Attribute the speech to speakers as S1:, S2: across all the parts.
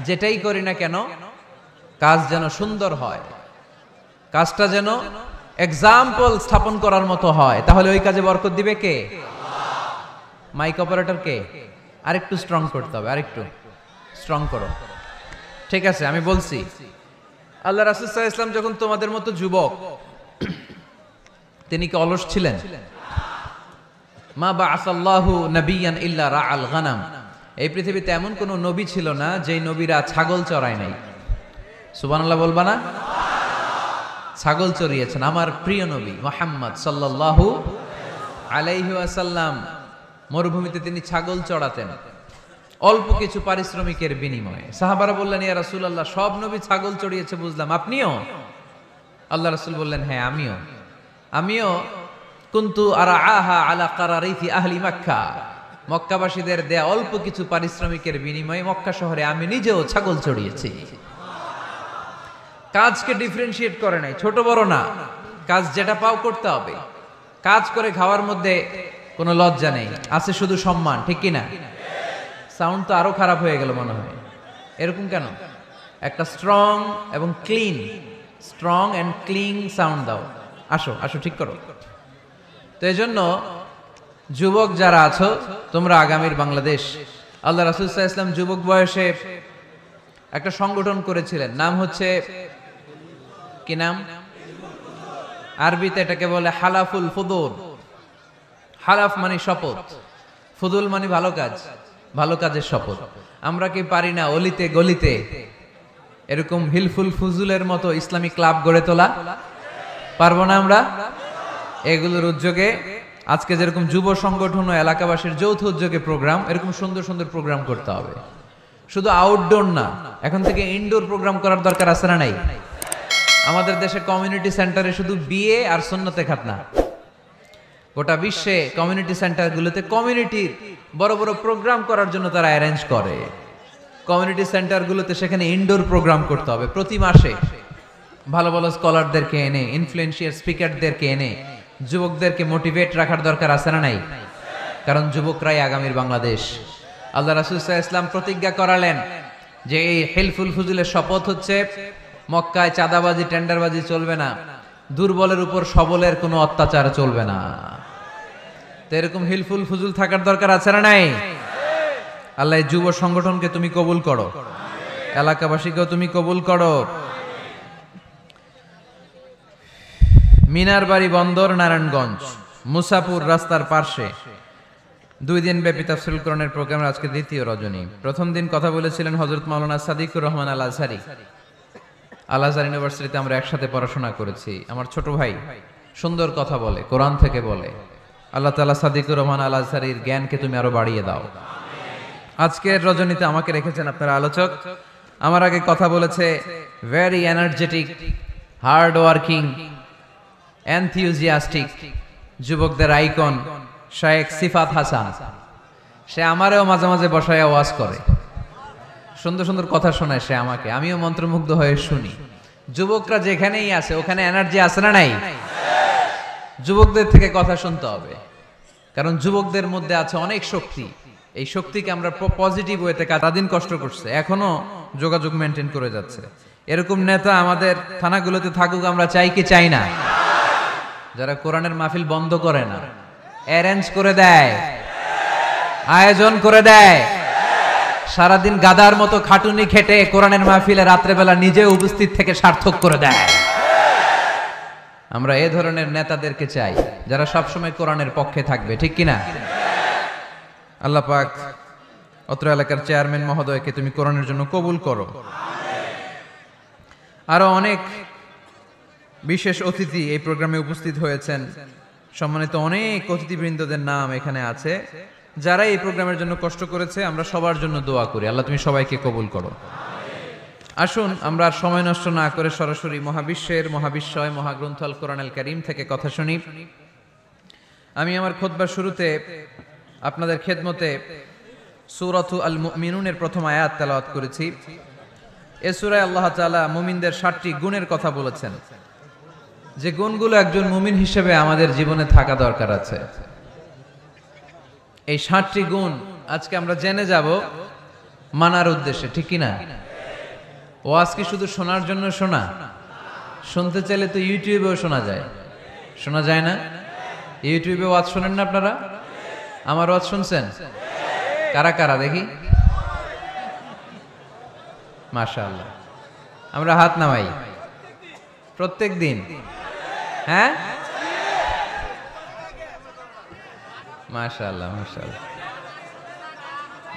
S1: যেটাই করি না কেন কাজ যেন সুন্দর হয়, কাজটা যেন এক্সাম্পল স্থাপন করার মতো হয়, তাহলে ওই কাজে বরকত দিবে কে? মাইক অপারেটর কে? আরেকটু স্ট্রং করতে হবে, আরেকটু স্ট্রং করো। ঠিক আছে, আমি বলছি, আল্লাহ রাসূল সাল্লাল্লাহু আলাইহি ওয়াসাল্লাম যখন তোমাদের মতো যুবক, তিনি কি অলস ছিলেন? মা বাআসাল্লাহু নাবিয়ান ইল্লা রাআল গানাম, এই পৃথিবীতে এমন কোন নবী ছিল না যেই নবীরা ছাগল চড়ায় নাই। সুবহানাল্লাহ বলবা না? ছাগল চড়িয়েছেন আমার প্রিয় নবী মুহাম্মদ সাল্লাল্লাহু আলাইহি ওয়াসাল্লাম। মরুভূমিতে তিনি ছাগল চড়াতেন অল্প কিছু পারিশ্রমিকের বিনিময়ে। সাহাবারা বললেন, ইয়া রাসূলুল্লাহ, সব নবী ছাগল চড়িয়েছে বুঝলাম, আপনিও? আল্লাহ রাসূল বললেন, হ্যাঁ আমিও কুনতু আরাআহা আলা কারারিথি আহলি মক্কা, মক্কাবাসীদের দেয়া অল্প কিছু পারিশ্রমিকের বিনিময়ে মক্কা শহরে আমি নিজেও ছাগল চড়িয়েছি। কাজকে ডিফারেন্সিয়েট করে নাই, ছোট বড় না, কাজ যেটা পাও করতে হবে। কাজ করে খাওয়ার মধ্যে কোনো লজ্জা নেই, আছে শুধু সম্মান, ঠিক কিনা? সাউন্ড তো আরো খারাপ হয়ে গেল মনে হয়, এরকম কেন? একটা স্ট্রং অ্যান্ড ক্লিন সাউন্ড দাও। আসো ঠিক করো। তো এই জন্য যুবক যারা আছো, তোমরা আগামীর বাংলাদেশ। আল্লাহ রাসূল সাল্লাল্লাহু আলাইহি ওয়াসাল্লাম যুবক বয়সে একটা সংগঠন করেছিলেন, নাম হচ্ছে, কি নাম? আরবিতে এটাকে বলে হালাফুল ফুদুল। হালাফ মানে শপথ, ফুদুল মানে ভালো কাজ, ভালো কাজের শপথ। আমরা কি পারি না অলিতে গলিতে এরকম হিলফুল ফুজুলের মতো ইসলামিক ক্লাব গড়ে তোলা? পারবো না আমরা? এগুলোর উদ্যোগে আজকে যেরকম যুব সংগঠন ও এলাকাবাসীর যৌথ উদ্যোগে প্রোগ্রাম, এরকম সুন্দর সুন্দর প্রোগ্রাম করতে হবে। শুধু আউটডোর না, এখন থেকে ইনডোর প্রোগ্রাম করার দরকার আছে না নাই? আমাদের দেশে কমিউনিটি সেন্টারে শুধু বিয়ে আর সুন্নতে খাতনা, গোটা বিশ্বে কমিউনিটি সেন্টারগুলোতে কমিউনিটির বড় বড় প্রোগ্রাম করার জন্য তারা অ্যারেঞ্জ করে। কমিউনিটি সেন্টারগুলোতে সেখানে ইনডোর প্রোগ্রাম করতে হবে। প্রতি মাসে ভালো ভালো স্কলারদেরকে এনে, ইনফ্লুয়েন্সিয়াল স্পিকারদেরকে এনে যুবকদেরকে মোটিভেট রাখার দরকার আছে না নাই? কারণ যুবকরাই আগামীর বাংলাদেশ। আল্লাহ রাসূল সাল্লাল্লাহু আলাইহি ওয়াসাল্লাম প্রতিজ্ঞা করালেন যে এই হিলফুল ফুজুলের শপথ হচ্ছে, মক্কায় চাঁদাবাজি টেন্ডারবাজি চলবে না, দুর্বলের উপর সবলের কোনো অত্যাচার চলবে না। তো এরকম হিলফুল ফুজুল থাকার দরকার আছে না নাই? আল্লাহ এই যুব সংগঠনকে তুমি কবুল করো, এলাকাবাসীকেও তুমি কবুল করো। মিনার বাড়ি বন্দর, নারায়ণগঞ্জ, মুসাপুর রাস্তার পার্শ্বে 2 দিন ব্যাপী তাফসীরুল কোরআনের প্রোগ্রামের আজকে দ্বিতীয় রজনী। প্রথম দিন কথা বলেছিলেন হযরত মাওলানা সাদিকুর রহমান আল আজহারি। আল আজহার ইউনিভার্সিটিতে আমরা একসাথে পড়াশোনা করেছি। আমার ছোট ভাই, সুন্দর কথা বলে, কোরআন থেকে বলে। আল্লাহ তাআলা সাদিকুর রহমান আল আজহারির জ্ঞানকে তুমি আরো বাড়িয়ে দাও। আজকের রজনীতে আমাকে রেখেছেন আপনারা আলোচক। আমার আগে কথা বলেছে very energetic, hard working, enthusiastic যুবকদের আইকন শায়েখ সিফাত হাসান। সে আমারেও মাঝে মাঝে বসায় ওয়াজ করে, সুন্দর সুন্দর কথা শোনায় সে আমাকে, আমিও মন্ত্রমুগ্ধ হয়ে শুনি। যুবকরা যেখানেই আছে ওখানে এনার্জি আছে না নাই? যুবকদের থেকে কথা শুনতে হবে, কারণ যুবকদের মধ্যে আছে অনেক শক্তি। এই শক্তিকে আমরা পজিটিভ ওয়েতে সারাদিন কষ্ট করছে, এখনো যোগাযোগ মেনটেন করে যাচ্ছে। এরকম নেতা আমাদের থানাগুলোতে থাকুক, আমরা চাই কি চাই না? যারা কোরআনের মাহফিল বন্ধ করে না, অ্যারেঞ্জ করে দেয়, আয়োজন করে দেয়, সারাদিন গাদার মতো খাটুনি খেটে কোরআনের মাহফিলে রাত্রেবেলা নিজে উপস্থিত থেকে সার্থক করে দেয়। আমরা এ ধরনের নেতাদেরকে চাই যারা সবসময় কোরআনের পক্ষে থাকবে, ঠিক কিনা? আল্লাহ পাক অত্র এলাকার চেয়ারম্যান মহোদয়কে তুমি কোরআনের জন্য কবুল করো। আরো অনেক বিশেষ অতিথি এই প্রোগ্রামে উপস্থিত হয়েছেন। সম্মানিত অনেক অতিথিবৃন্দদের নাম এখানে আছে যারা এই প্রোগ্রামের জন্য কষ্ট করেছে। আমরা সবার জন্য দোয়া করি, আল্লাহ তুমি সবাইকে কবুল করো। আসুন আমরা আর সময় নষ্ট না করে সরাসরি মহাবিশ্বের মহাবিশ্বয় মহাগ্রন্থ আল কোরআন আল কারীম থেকে কথা শুনি। আমি আমার খুতবার শুরুতে আপনাদের খেদমতে সূরাতু আল মুমিনুনের প্রথম আয়াত তেলাওয়াত করেছি। এই সূরায় আল্লাহ তাআলা মুমিনদের 7টি গুণের কথা বলেছেন, যে গুণগুলো একজন মুমিন হিসেবে আমাদের জীবনে থাকা দরকার আছে। এই 7টি গুণ আজকে আমরা জেনে যাব মানার উদ্দেশ্যে, ঠিক কিনা? ওয়াজ কি শুধু শোনার জন্য শোনা? শুনতে চাইলে তো ইউটিউবেও শোনা যায়। শোনা যায় না? ইউটিউবে ওয়াজ শোনেন না আপনারা? আমার ওয়াজ শুনছেন? কারা কারা দেখি? মাশাআল্লাহ। আমরা হাত নামাই প্রত্যেক দিন। হ্যাঁ, মাশাআল্লাহ মাশাআল্লাহ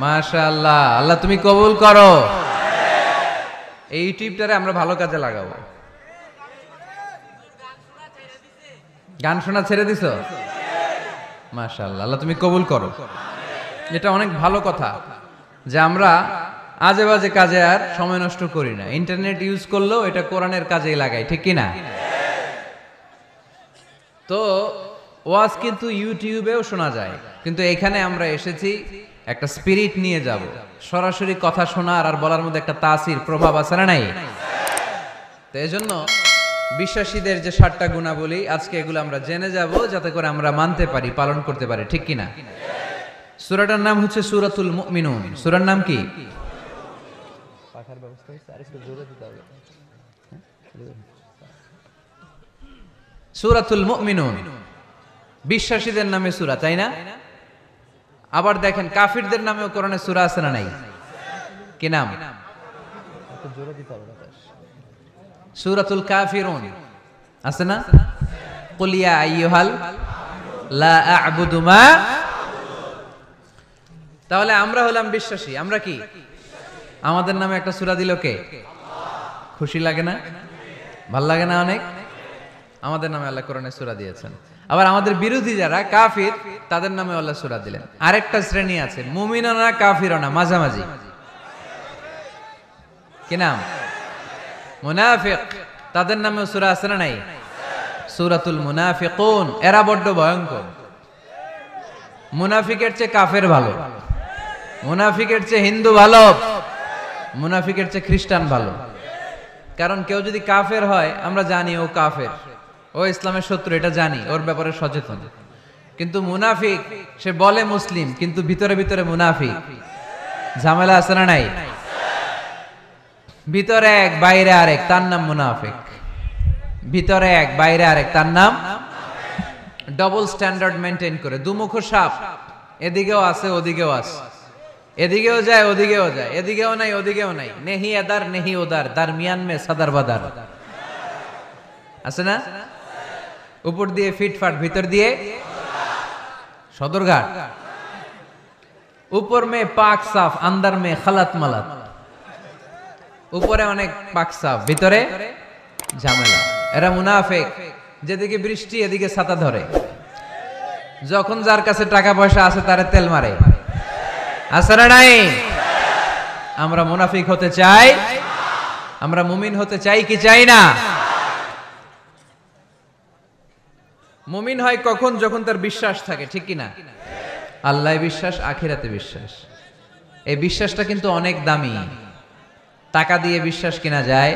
S1: মাশাআল্লাহ। আল্লাহ তুমি কবুল করো। এই ইউটিউবটারে আমরা ভালো কাজে লাগাবো। গান শোনা ছেড়ে দিছো? মাশাআল্লাহ, আল্লাহ তুমি কবুল করো। এটা অনেক ভালো কথা যে আমরা আজে বাজে কাজে আর সময় নষ্ট করি না। ইন্টারনেট ইউজ করলেও এটা কোরআনের কাজেই লাগাই, ঠিক কি না? তো ওয়াজ কিন্তু ইউটিউবেও শোনা যায়, কিন্তু এখানে আমরা এসেছি একটা স্পিরিট নিয়ে যাব। সরাসরি কথা শোনার আর বলার মধ্যে একটা তাসির প্রভাব আছে না নাই? তো এজন্য বিশ্বাসীদের যে 7টা গুণাবলী, আজকে এগুলো আমরা জেনে যাব যাতে করে আমরা মানতে পারি, পালন করতে পারি, ঠিক কি না? সূরাটার নাম হচ্ছে সূরাতুল মুমিনুন। সূরার নাম কি? পাখার ব্যবস্থা হচ্ছে, আর একটু জোরে দিতে হবে। সূরাতুল মুমিনুন বিশ্বাসীদের নামে সূরা, তাই না? আবার দেখেন কাফিরদের নামেও কোরআনে সূরা আছে না নাই? কি নাম? একটু জোরে দিতে হবে। সূরাতুল কাফিরুন আছে না? কুল ইয়া আইয়ুহাল লা আ'বুদু মা। তাহলে আমরা হলাম বিশ্বাসী। আমরা কি? আমাদের নামে একটা সূরা দিল কে? খুশি লাগে না? ভাল লাগে না অনেক? আমাদের নামে আল্লাহ কোরআনে সূরা দিয়েছেন। আবার আমাদের বিরোধী যারা কাফির, তাদের নামে আল্লাহ সূরা দিলেন। আরেকটা শ্রেণী আছে, মুমিনও না কাফিরও না, মাঝামাঝি। কি নাম? মুনাফিক। তাদের নামেও সূরা আছে না নাই? সূরাতুল মুনাফিকুন। এরা বড্ড ভয়ঙ্কর। মুনাফিকের চেয়ে কাফের ভালো, মুনাফিকের চেয়ে হিন্দু ভালো, মুনাফিকের চেয়ে খ্রিস্টান ভালো। কারণ কেউ যদি কাফের হয়, আমরা জানি ও কাফের, ও ইসলামের শত্রু, এটা জানি, ওর ব্যাপারে সচেতন। কিন্তু মুনাফিক, সে বলে মুসলিম কিন্তু ভিতরে ভিতরে মুনাফিক। ঝামেলা আছে না নাই? ভিতরে এক বাইরে আরেক, তার নাম মুনাফিক। ভিতরে এক বাইরে আরেক, তার নাম ডবল স্ট্যান্ডার্ড মেনটেন করে। দুমুখ সাপ, এদিকেও আছে ওদিকেও আছে, এদিকেও যায় ওদিকেও যায়, এদিকেও নাই ওদিকেও নাই, নেহি এদার নেহি ওদার, দারমিয়ান মে সাদার বাদার। আছে না? উপর দিয়ে ফিটফাট, ভিতর দিয়ে সদরঘাট। উপর মে পাক সাফ, আন্দার মে খালাত মালাত। উপরে অনেক পাক সাফ, ভিতরে ঝামেলা। এরা মুনাফিক। যেদিকে বৃষ্টি এদিকে ছাতা ধরে, যখন যার কাছে টাকা পয়সা আছে তারে তেল মারে। আছে না নাই? আমরা মুনাফিক হতে চাই? আমরা মুমিন হতে চাই কি চাই না? মুমিন হয় কখন? যখন তার বিশ্বাস থাকে, ঠিক কি না? আল্লাহ বিশ্বাস, আখিরাতে বিশ্বাস। এই বিশ্বাসটা কিন্তু অনেক দামি। টাকা দিয়ে বিশ্বাস কিনা যায়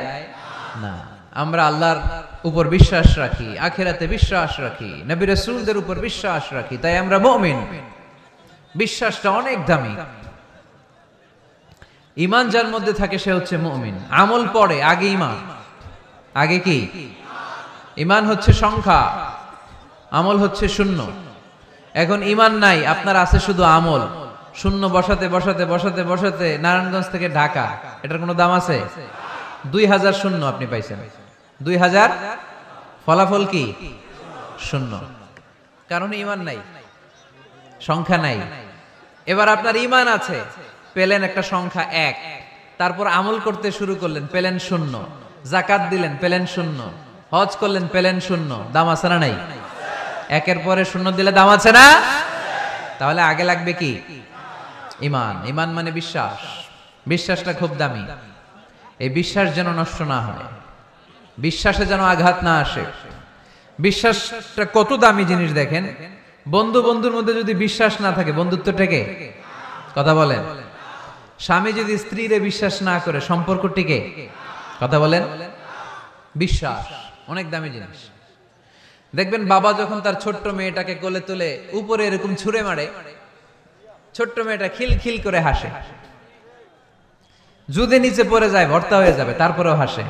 S1: না। আমরা আল্লাহর উপর বিশ্বাস রাখি, আখিরাতে বিশ্বাস রাখি, নবী রাসূলদের উপর বিশ্বাস রাখি, তাই আমরা মুমিন। বিশ্বাসটা অনেক দামি। ঈমান যার মধ্যে থাকে সে হচ্ছে মুমিন। আমল পড়ে, আগে ঈমান। আগে কি? ঈমান হচ্ছে সংখ্যা, আমল হচ্ছে শূন্য। এখন ঈমান নাই, আপনার আছে শুধু আমল। শূন্য বসাতে বসাতে বসাতে বসাতে নারায়ণগঞ্জ থেকে ঢাকা, এটার কোনো দাম আছে? 2000 শূন্য আপনি পাইছেন। 2000 ফলাফল কি? শূন্য। কারণ ঈমান নাই, সংখ্যা নাই। এবার আপনার ঈমান আছে, পেলেন একটা সংখ্যা 1, তারপর আমল করতে শুরু করলেন, পেলেন শূন্য। যাকাত দিলেন, পেলেন শূন্য। হজ করলেন, পেলেন শূন্য। দাম আছে না নাই? একের পরে শূন্য দিলে দাম আছে না? তাহলে আগে লাগবে কি? ঈমান। ঈমান মানে বিশ্বাস। বিশ্বাসটা খুব দামি। এই বিশ্বাস যেন নষ্ট না হয়, বিশ্বাসে যেন আঘাত না আসে। বিশ্বাসটা কত দামি জিনিস দেখেন। বন্ধু বন্ধুর মধ্যে যদি বিশ্বাস না থাকে, বন্ধুত্ব টেকে? কথা বলেন। স্বামী যদি স্ত্রীরে বিশ্বাস না করে, সম্পর্ক টিকে? কথা বলেন। বিশ্বাস অনেক দামি জিনিস। দেখবেন বাবা যখন তার ছোট্ট মেয়েটাকে কোলে তুলে উপরে এরকম ছুঁড়ে মারে, ছোট্ট মেয়েটা খিলখিল করে হাসে। যদি নিচে পড়ে যায় ভর্তা হয়ে যাবে, তারপরেও হাসে,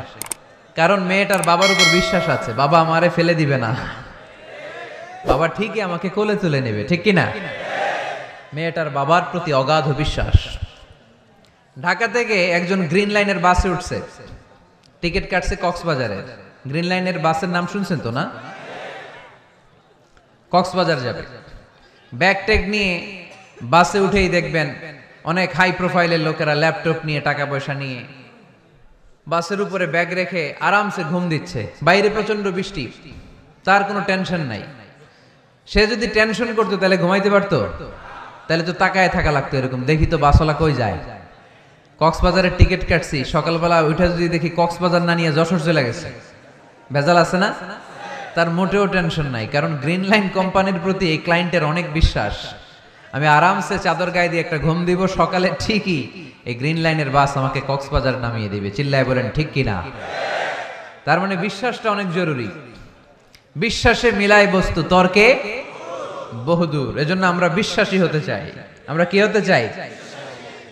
S1: কারণ মেয়েটার বাবার উপর বিশ্বাস আছে, বাবা আমারে ফেলে দিবে না, বাবা ঠিকই আমাকে কোলে তুলে নেবে, ঠিক কিনা? মেয়েটার বাবার প্রতি অগাধ বিশ্বাস। ঢাকা থেকে একজন গ্রিন লাইনের বাসে উঠছে, টিকিট কাটছে কক্সবাজারে। গ্রিন লাইনের বাসের নাম শুনছেন তো না? কক্সবাজার যাবে। ব্যাগ ট্যাগ নিয়ে বাসে উঠেই দেখবেন অনেক হাই প্রোফাইলের লোকেরা ল্যাপটপ নিয়ে, টাকা পয়সা নিয়ে বাসের উপরে ব্যাগ রেখে আরামসে ঘুম দিচ্ছে। বাইরে প্রচন্ড বৃষ্টি, তার কোনো টেনশন নাই। সে যদি টেনশন করতো তাহলে ঘুমাইতে পারতো? তাহলে তো তাকায় থাকা লাগতো এরকম, দেখি তো বাসওয়ালা কই যায়। কক্সবাজারের টিকিট কাটছি, সকালবেলা উঠে যদি দেখি কক্সবাজার না নিয়ে যশোর চলে গেছে, ভেজাল আছে না? তার মোটেও টেনশন নাই, কারণ গ্রিন লাইন কোম্পানির প্রতি এই ক্লায়েন্টের অনেক বিশ্বাস। আমি আরামসে চাদর গায়ে দিয়ে একটা ঘুম দিব, সকালে ঠিকই এই গ্রিন লাইনের বাস আমাকে কক্সবাজার নামিয়ে দিবে। চিল্লায় বলেন ঠিক কিনা? তার মানে বিশ্বাসটা অনেক জরুরি। বিশ্বাসে মিলাই বস্তু, তর্কে বহুদূর। এজন্য আমরা বিশ্বাসী হতে চাই। আমরা কি হতে চাই?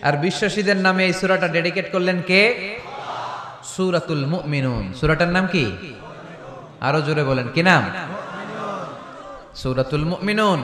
S1: আর বিশ্বাসীদের নামে এই সূরাটা ডেডিকেট করলেন কে? সূরাতুল মুমিনুন। সূরাটার নাম কি? আরো জোরে বলেন, কি নাম? সূরাতুল মুমিনুন।